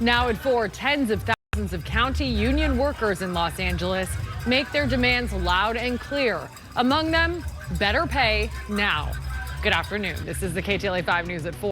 Now at 4, tens of thousands of county union workers in Los Angeles make their demands loud and clear. Among them, better pay now. Good afternoon. This is the KTLA 5 News at 4.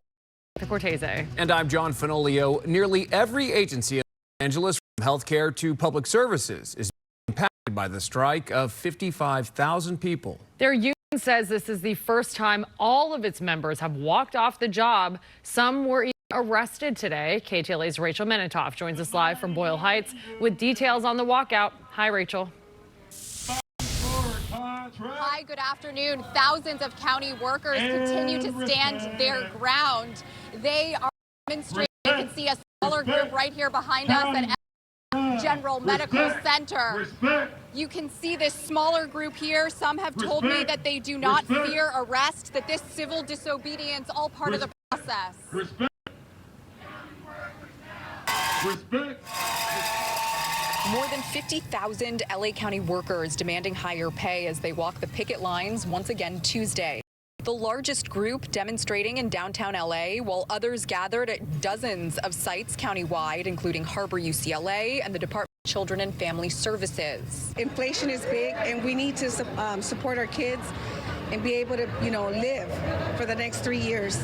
Cortese. And I'm John Finolio. Nearly every agency in Los Angeles, from healthcare to public services, is impacted by the strike of 55,000 people. Their union says this is the first time all of its members have walked off the job. Some were even arrested today. KTLA's Rachel Menitoff joins us live from Boyle Heights with details on the walkout. Hi, Rachel. Hi, good afternoon. Thousands of county workers continue to stand their ground. They are demonstrating. You can see a smaller group right here behind us at General Medical Center. You can see this smaller group here. Some have told me that they do not fear arrest, that this civil disobedience all part of the process. More than 50,000 LA County workers demanding higher pay as they walk the picket lines once again Tuesday. The largest group demonstrating in downtown LA, while others gathered at dozens of sites countywide, including Harbor UCLA and the Department of Children and Family Services. Inflation is big, and we need to support our kids and be able to, live for the next 3 years.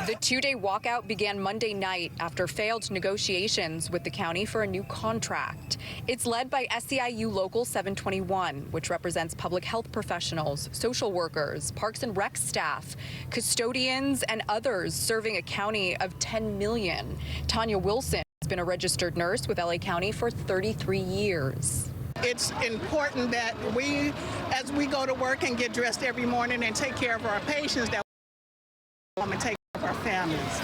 The two-day walkout began Monday night after failed negotiations with the county for a new contract. It's led by SEIU Local 721, which represents public health professionals, social workers, parks and rec staff, custodians, and others serving a county of 10 million. Tanya Wilson has been a registered nurse with LA County for 33 years. It's important that we, as we go to work and get dressed every morning and take care of our patients, that we take care of our families.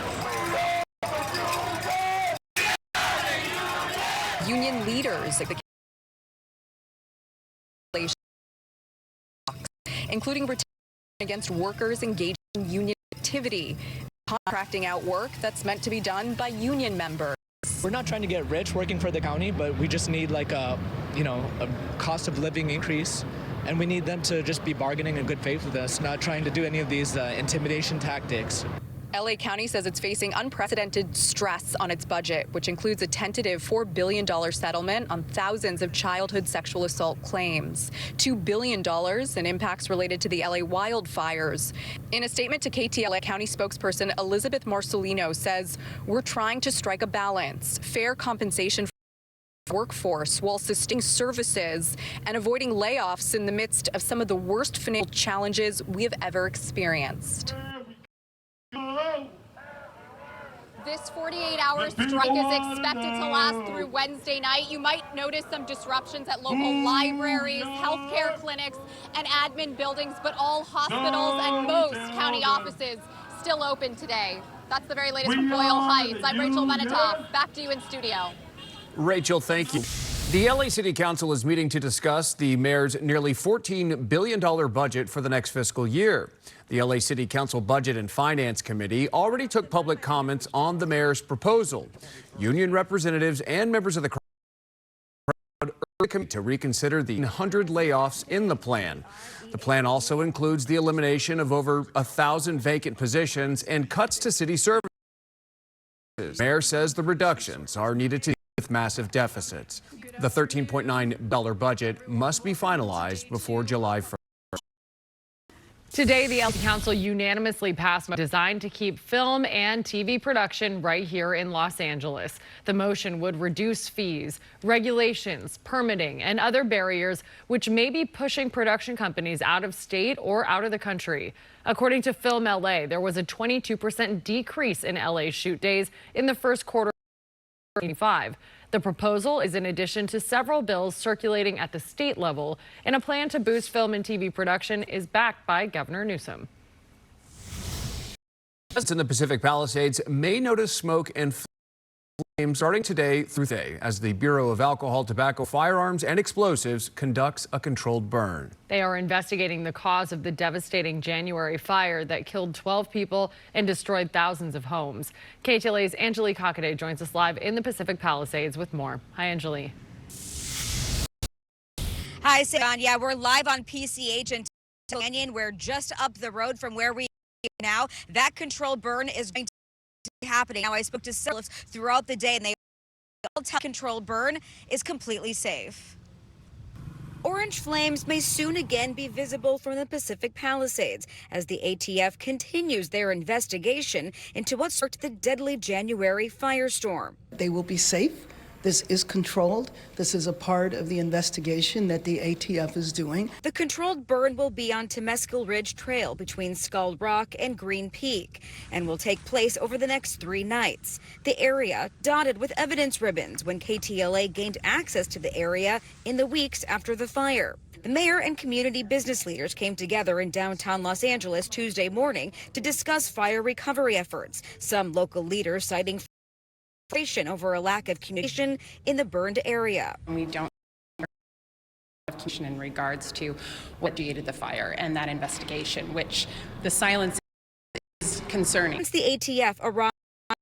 Union leaders at the including protection against workers engaged in union activity, contracting out work that's meant to be done by union members. We're not trying to get rich working for the county, but we just need a cost of living increase. And we need them to just be bargaining in good faith with us, not trying to do any of these intimidation tactics. LA County says it's facing unprecedented stress on its budget, which includes a tentative $4 billion settlement on thousands of childhood sexual assault claims, $2 billion in impacts related to the LA wildfires. In a statement to KTLA, County spokesperson Elizabeth Marcelino says, "We're trying to strike a balance, fair compensation for workforce while sustaining services and avoiding layoffs in the midst of some of the worst financial challenges we have ever experienced." This 48-hour strike is expected to last through Wednesday night. You might notice some disruptions at local libraries, healthcare clinics, and admin buildings, but all hospitals and most county offices still open today. That's the very latest from Boyle Heights. I'm Rachel Menitoff. Back to you in studio. Rachel, thank you. The LA City Council is meeting to discuss the mayor's nearly $14 billion budget for the next fiscal year. The LA City Council Budget and Finance Committee already took public comments on the mayor's proposal. Union representatives and members of the crowd urged the committee to reconsider the 100 layoffs in the plan. The plan also includes the elimination of over 1,000 vacant positions and cuts to city services. The mayor says the reductions are needed to deal with massive deficits. The $13.9 billion budget must be finalized before July 1st. Today, the LA Council unanimously passed a motion designed to keep film and TV production right here in Los Angeles. The motion would reduce fees, regulations, permitting, and other barriers which may be pushing production companies out of state or out of the country. According to Film LA, there was a 22% decrease in LA shoot days in the first quarter of 2025. The proposal is in addition to several bills circulating at the state level, and a plan to boost film and TV production is backed by Governor Newsom. In the Pacific Palisades may notice smoke and flames starting today through Thursday as the Bureau of Alcohol, Tobacco, Firearms, and Explosives conducts a controlled burn. They are investigating the cause of the devastating January fire that killed 12 people and destroyed thousands of homes. KTLA's Angelique Hockaday joins us live in the Pacific Palisades with more. Hi, Angelique. Hi, Sagan. Yeah, we're live on PCH and Canyon. We're just up the road from where we are now. That controlled burn is going to happening. Now, I spoke to sellers throughout the day, and they all tell controlled burn is completely safe. Orange flames may soon again be visible from the Pacific Palisades as the ATF continues their investigation into what sparked the deadly January firestorm. They will be safe. This is controlled. This is a part of the investigation that the ATF is doing. The controlled burn will be on Temescal Ridge Trail between Skull Rock and Green Peak and will take place over the next 3 nights. The area dotted with evidence ribbons when KTLA gained access to the area in the weeks after the fire. The mayor and community business leaders came together in downtown Los Angeles Tuesday morning to discuss fire recovery efforts. Some local leaders citing frustration over a lack of communication in the burned area. We don't have communication in regards to what created the fire and that investigation, which the silence is concerning. Since the ATF arrived on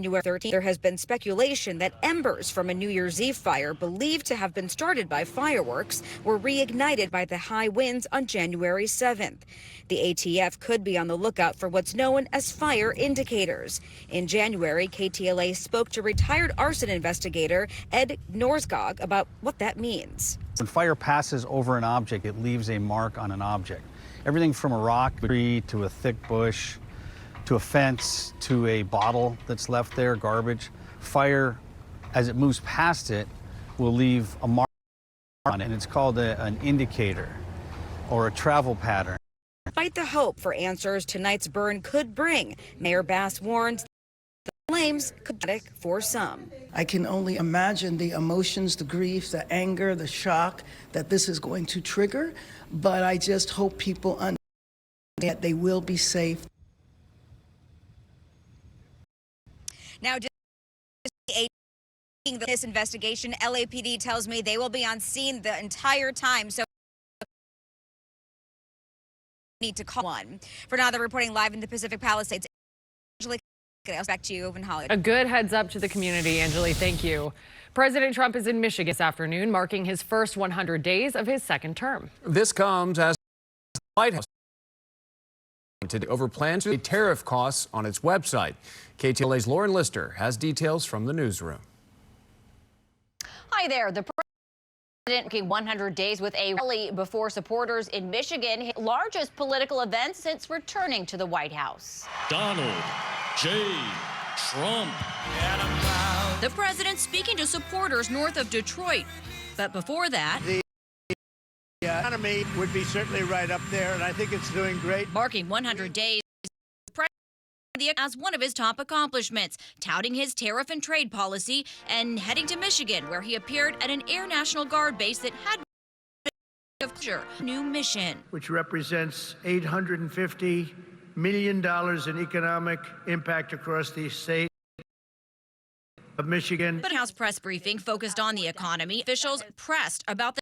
January 13th, there has been speculation that embers from a New Year's Eve fire believed to have been started by fireworks were reignited by the high winds on January 7th. The ATF could be on the lookout for what's known as fire indicators. In January, KTLA spoke to retired arson investigator Ed Norsgog about what that means. When fire passes over an object, it leaves a mark on an object. Everything from a rock, a tree, to a thick bush, to a fence, to a bottle that's left there, garbage. Fire, as it moves past it, will leave a mark on it, and it's called an indicator or a travel pattern. Despite the hope for answers tonight's burn could bring, Mayor Bass warns the flames could be traumatic for some. I can only imagine the emotions, the grief, the anger, the shock that this is going to trigger, but I just hope people understand that they will be safe. Now, this investigation, LAPD tells me they will be on scene the entire time, so need to call one. For now, they're reporting live in the Pacific Palisades. Angelique, back to you in Hollywood. A good heads up to the community, Angelique. Thank you. President Trump is in Michigan this afternoon, marking his first 100 days of his second term. This comes as the White House over plans to pay tariff costs on its website. KTLA's Lauren Lister has details from the newsroom. Hi there. The president working 100 days with a rally before supporters in Michigan, his largest political event since returning to the White House. Donald J. Trump. The president speaking to supporters north of Detroit. But before that, the economy would be certainly right up there, and I think it's doing great. Marking 100 days as one of his top accomplishments, touting his tariff and trade policy and heading to Michigan, where he appeared at an Air National Guard base that had a new mission, which represents $850 million in economic impact across the state of Michigan. But House press briefing focused on the economy. Officials pressed about the